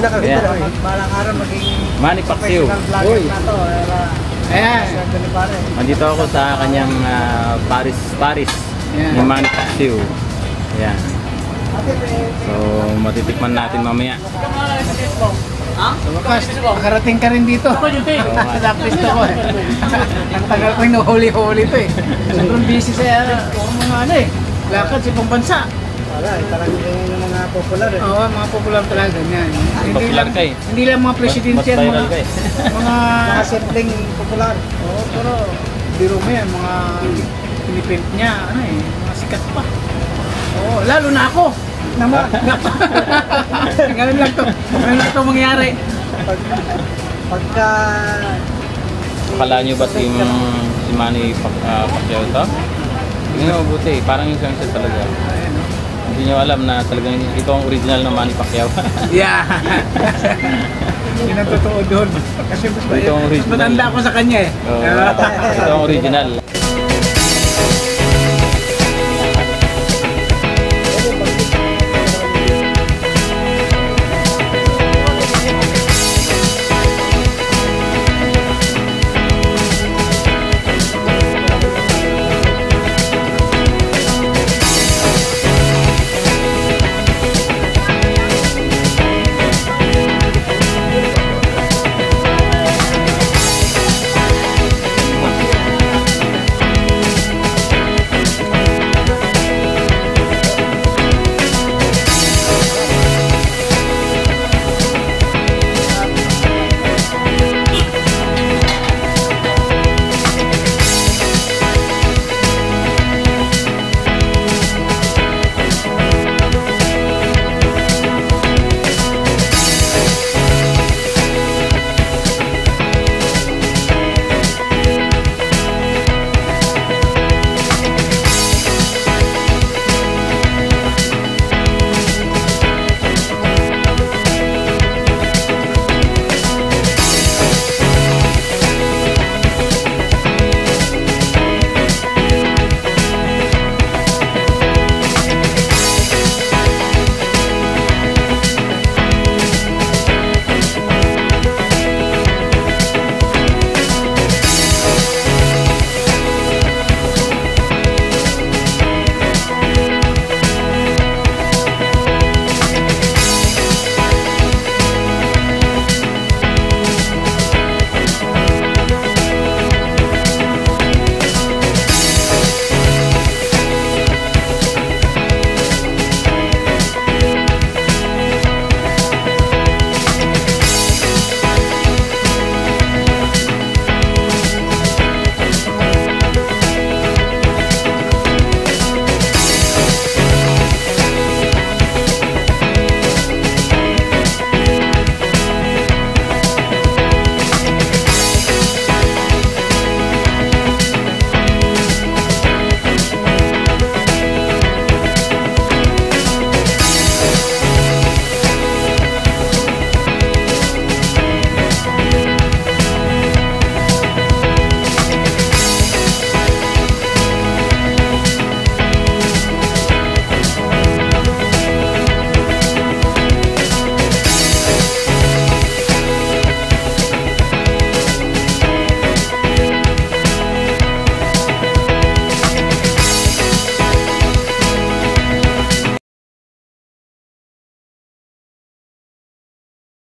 nakakita na. Balang araw maging Manny Pacquiao. vlogger na to. Ayan. Nandito ako sa kanyang Paris ni Manny Pacquiao. Ayan. So, matitikman natin mamaya. Sa wakas, makarating ka rin dito. Napisto ko eh. Ang tagal ko yung huli-huli to eh. Sobrang busy sa mga ano eh. Lakad sa ibang bansa. Wala, talagang yung mga popular eh. Oo, mga popular talaga ganyan. Popular ka eh. Hindi lang mga presidente Mas yan, viral mga, ka eh. Mga simpleng popular. Oo, pero biro mo yan, mga pinipint niya, ano eh, mga sikat pa. Oo, lalo na ako. Naman. Ganun lang to. Ganun lang to mangyari. Pagka... Akala nyo ba si Manny Pacquiao ito? Tingnan nyo mabuti, parang yung sunset talaga. Hindi nyo alam na talagang ito ang original na Manny Pacquiao. Yeah. Yun ang totoo doon. Kasi mas Ito ang original. matanda ako sa kanya eh. Ito ang original.